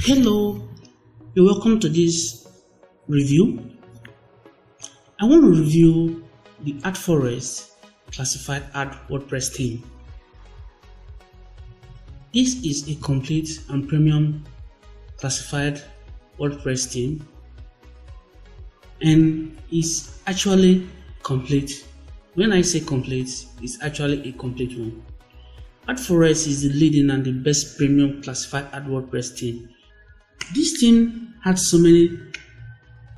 Hello, you're welcome to this review. I want to review the Adforest Classified Ad WordPress theme. This is a complete and premium classified WordPress theme and is actually complete. When I say complete, it's actually a complete one. Adforest is the leading and the best premium classified ad WordPress theme. This theme had so many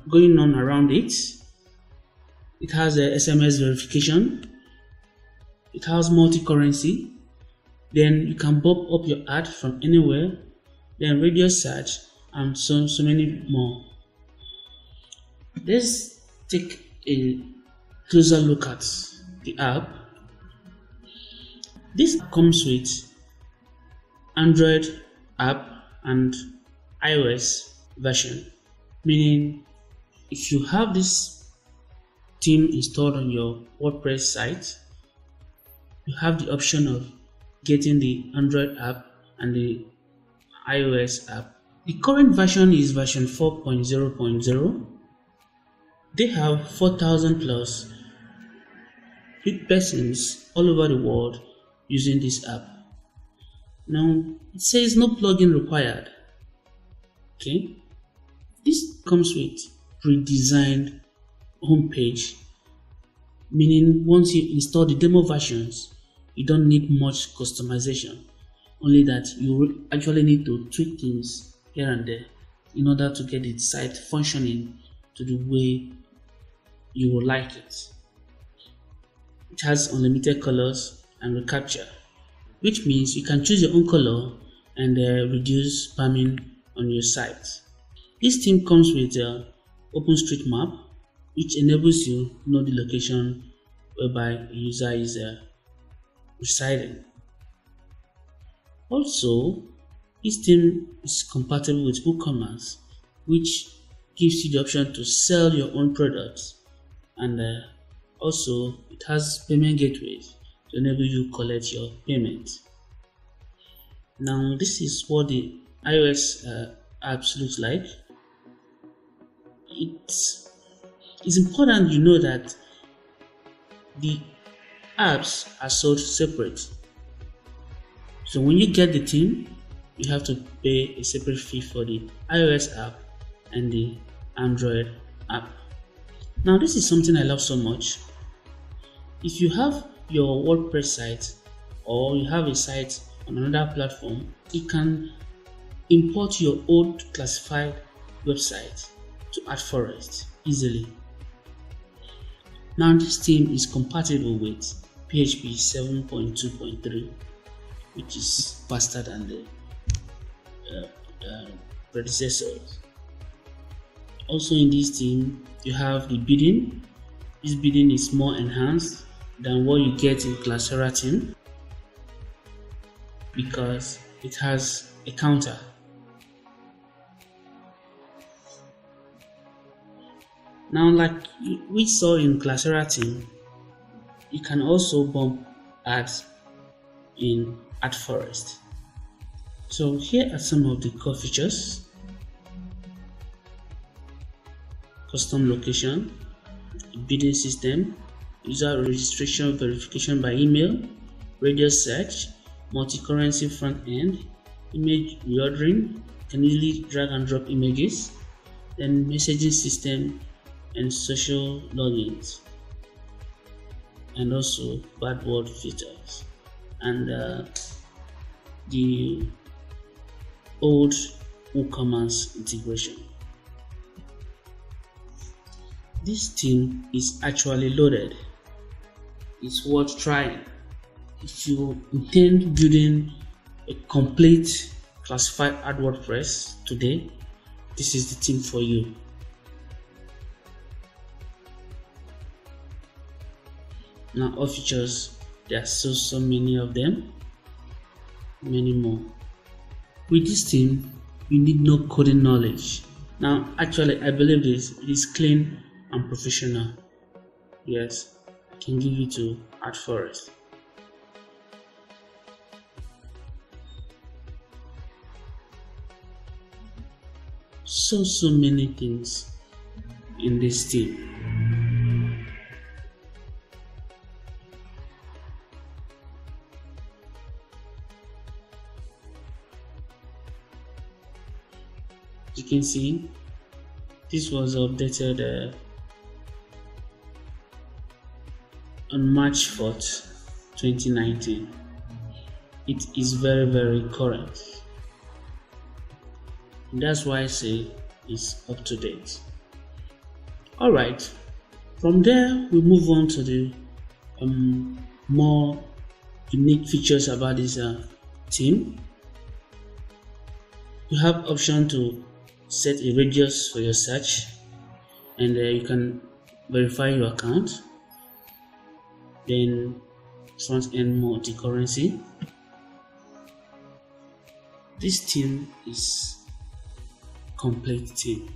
going on around it. It has a SMS verification. It has multi-currency. Then you can bump up your ad from anywhere. Then radio search and so many more. Let's take a closer look at the app. This comes with Android app and iOS version, meaning if you have this theme installed on your WordPress site, you have the option of getting the Android app and the iOS app. The current version is version 4.0.0. They have 4,000 plus persons all over the world using this app. Now it says no plugin required. Okay, this comes with redesigned homepage, meaning once you install the demo versions, you don't need much customization, only that you actually need to tweak things here and there in order to get the site functioning to the way you would like it. It has unlimited colors and recapture, which means you can choose your own color and reduce spamming on your site. This theme comes with OpenStreetMap, which enables you to know the location whereby a user is residing. Also, this theme is compatible with WooCommerce, which gives you the option to sell your own products, and also it has payment gateways to enable you to collect your payment. Now, this is what the iOS apps looks like. It's important you know that the apps are sold separate. So when you get the theme, you have to pay a separate fee for the iOS app and the Android app. Now this is something I love so much. If you have your WordPress site or you have a site on another platform, you can import your old classified website to Adforest easily. Now this theme is compatible with PHP 7.2.3, which is faster than the predecessors. Also in this theme, you have the bidding. This bidding is more enhanced than what you get in Classera theme because it has a counter. Now, like we saw in Classera theme, you can also bump ads in Adforest. So here are some of the core features: custom location, bidding system, user registration verification by email, radio search, multi-currency front end, image reordering, can easily drag and drop images, then messaging system and social logins, and also bad word filters, and the old WooCommerce integration. This theme is actually loaded. It's worth trying. If you intend building a complete classified ad WordPress today, this is the theme for you. Now all features, there are so many of them, many more. With this theme, you need no coding knowledge. Now actually I believe this is clean and professional. Yes, I can give you to Adforest. so many things in this theme. You can see this was updated on March 4th, 2019. It is very current. That's why I say it's up to date. Alright, from there we move on to the more unique features about this theme. You have option to set a radius for your search, and you can verify your account. Then front end multi-currency. This theme is complete theme.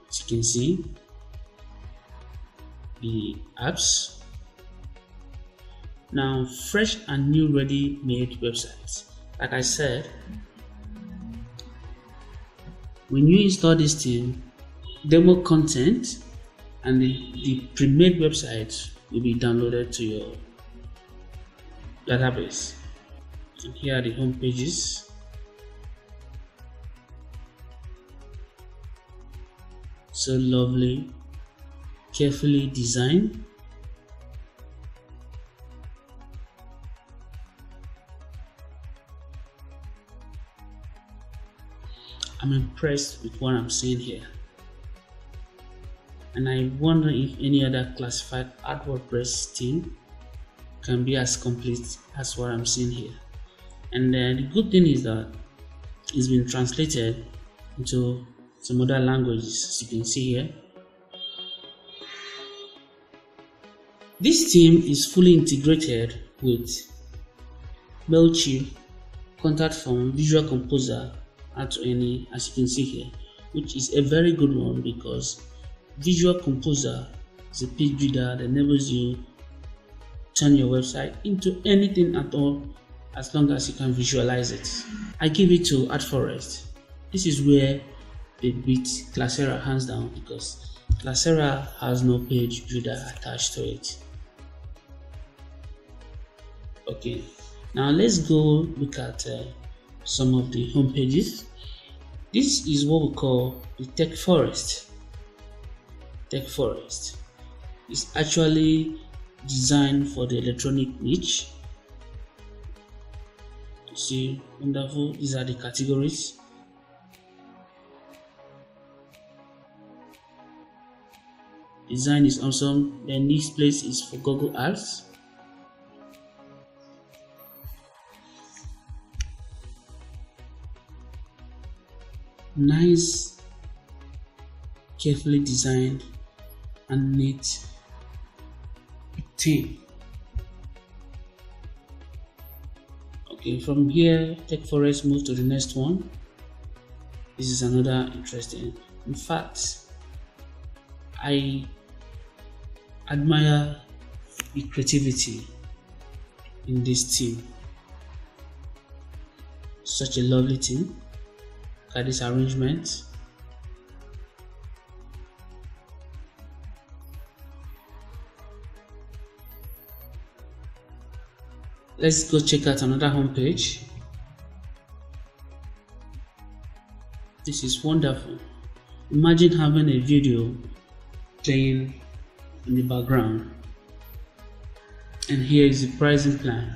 As you can see, the apps. Now, fresh and new ready-made websites. Like I said, when you install this theme, demo content and the pre-made website will be downloaded to your database. And here are the home pages. So lovely, carefully designed. I'm impressed with what I'm seeing here, and I wonder if any other classified ad WordPress theme can be as complete as what I'm seeing here. And the good thing is that it's been translated into some other languages, as you can see here. This theme is fully integrated with Mailchimp, contact form, Visual Composer, Add to Any, as you can see here, which is a very good one because Visual Composer is a page builder that enables you turn your website into anything at all as long as you can visualize it. I give it to AdForest. This is where they beat Classera hands down because Classera has no page builder attached to it. Okay, now let's go look at some of the home pages. This is what we call the Tech Forest. Tech Forest is actually designed for the electronic niche. You see, wonderful. These are the categories. Design is awesome. Then this place is for Google Ads. Nice, carefully designed and neat theme. Okay, from here, Tech Forest moves to the next one. This is another interesting. In fact, I admire the creativity in this theme. Such a lovely theme. Look at this arrangement. Let's go check out another home page. This is wonderful. Imagine having a video playing in the background, and here is the pricing plan.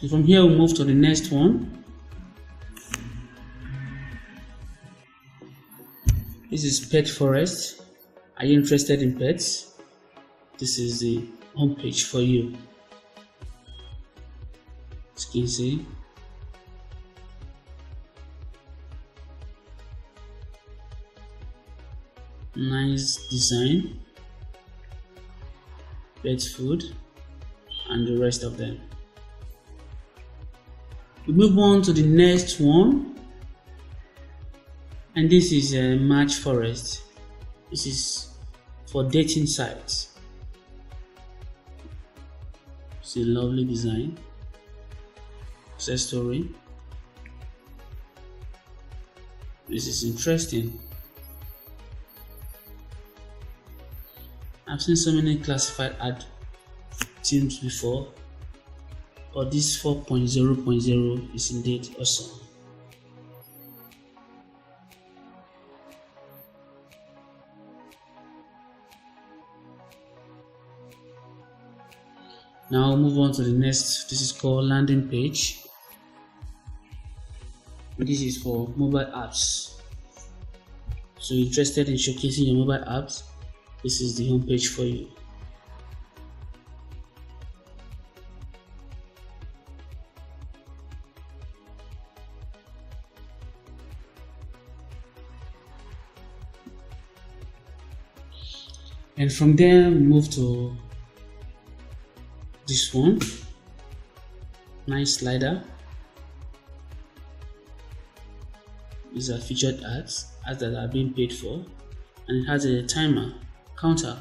So from here we'll move to the next one. This is Pet Forest. Are you interested in pets? This is the home page for you. As you can see, nice design, pet food, and the rest of them. We move on to the next one, and this is a Match Forest. This is for dating sites. It's a lovely design. success story. This is interesting. I've seen so many classified ad themes before, but this 4.0.0 is indeed awesome. Now move on to the next. This is called landing page. This is for mobile apps. So you're interested in showcasing your mobile apps, this is the home page for you. And from there we move to this one. Nice slider. These are featured ads that are being paid for, and it has a timer counter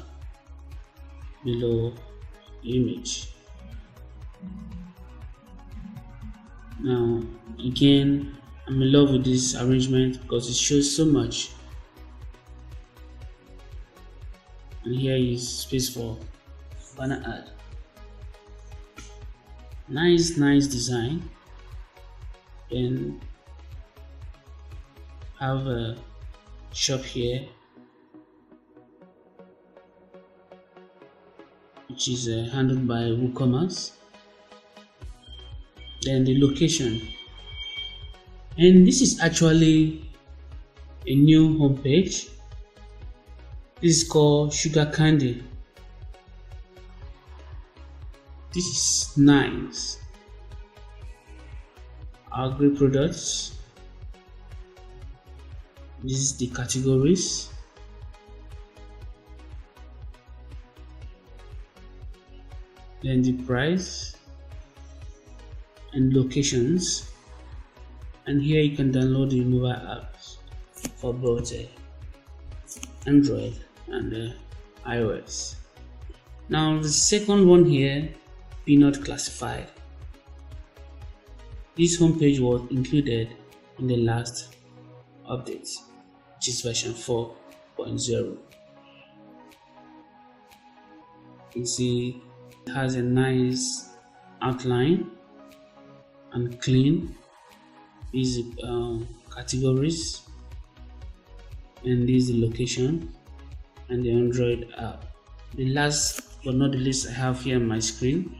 below the image. Now again, I'm in love with this arrangement because it shows so much. And here is space for banner ad. Nice design. And have a shop here, which is handled by WooCommerce. Then the location, and this is actually a new homepage. This is called Sugar Candy. This is nice. Agri products. This is the categories. Then the price and locations. And here you can download the mobile apps for both Android and iOS. Now the second one here, Peanut Classified. This homepage was included in the last update, which is version 4.0. You see it has a nice outline and clean. These categories, and this is the location and the Android app. The last but not the least I have here on my screen,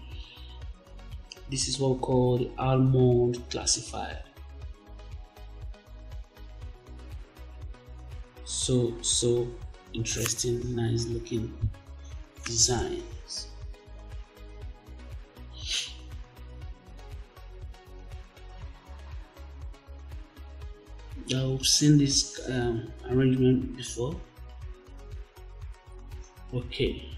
this is what we call the Almond Classified. So interesting, nice looking designs. I've seen this arrangement before. Okay,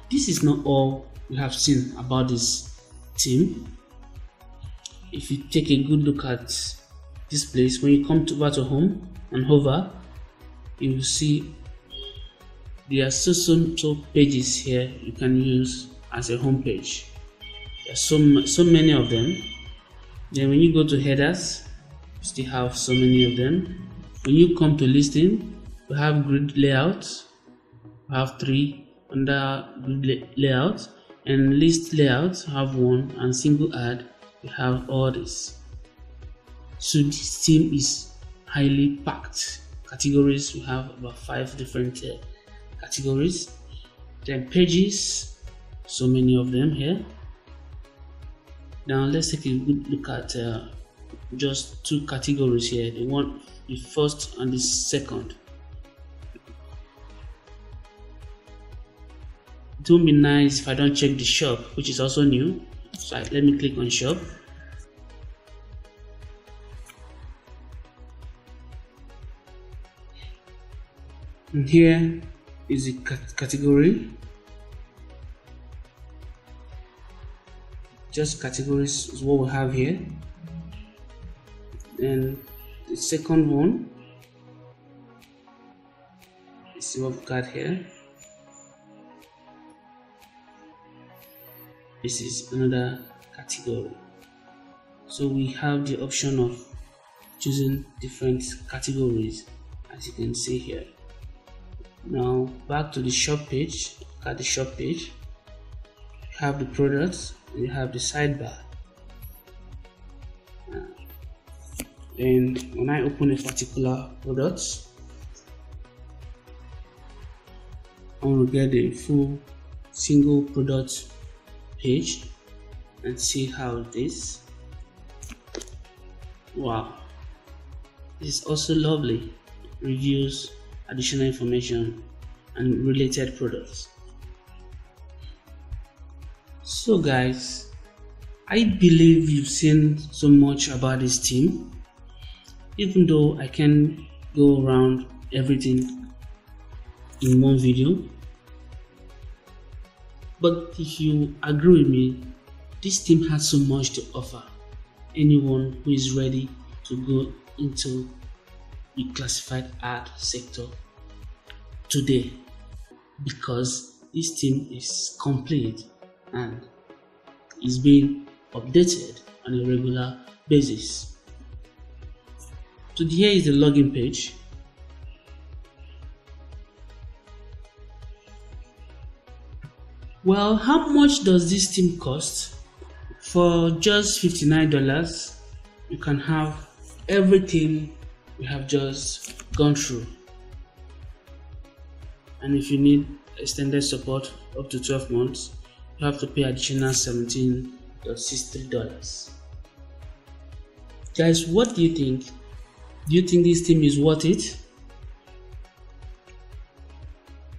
this is not all we have seen about this theme. If you take a good look at this place, when you come over to home and hover, you will see there are so pages here you can use as a home page. There are so many of them. Then when you go to headers, you still have so many of them. When you come to listing, we have grid layout. We have 3 under grid layout, and list layout have 1, and single ad we have all this. So this theme is highly packed. Categories, we have about 5 different categories. Then pages, so many of them here. Now let's take a good look at just 2 categories here, the first and the second. It won't be nice if I don't check the shop, which is also new. So let me click on shop. And here is the category. Just categories is what we have here. And the second one, let's see what we've got here. This is another category. So we have the option of choosing different categories, as you can see here. Now back to the shop page. Look at the shop page. You have the products, and you have the sidebar. And when I open a particular product, I want to get a full single product page and see how it is. Wow, this is also lovely. Reviews, additional information, and related products. So guys, I believe you've seen so much about this theme, even though I can't go around everything in one video. But if you agree with me, this theme has so much to offer anyone who is ready to go into the classified ad sector today, because this theme is complete and is being updated on a regular basis. So here is the login page. Well, how much does this theme cost? For just $59, you can have everything we have just gone through. And if you need extended support up to 12 months, you have to pay additional $17.63. Guys, what do you think? Do you think this theme is worth it?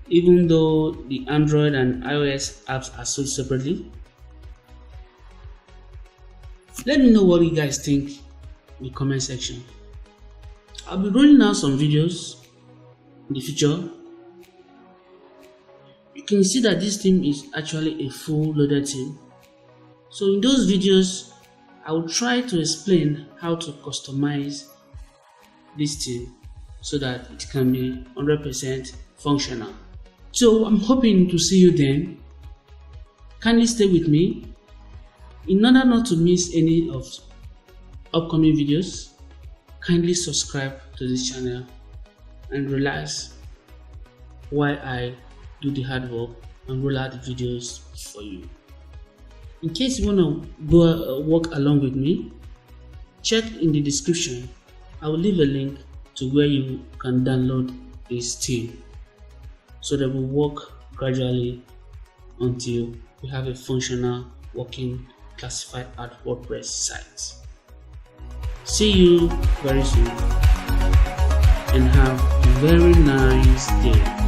Even though the Android and iOS apps are sold separately? Let me know what you guys think in the comment section. I'll be rolling out some videos in the future. You can see that this theme is actually a full loaded theme. So in those videos, I will try to explain how to customize this theme so that it can be 100% functional. So I'm hoping to see you then. Kindly stay with me. In order not to miss any of upcoming videos, kindly subscribe to this channel and relax while I do the hard work and roll out the videos for you. In case you want to go work along with me, check in the description. I will leave a link to where you can download this theme so that we work gradually until we have a functional working classified ad WordPress site. See you very soon and have a very nice day.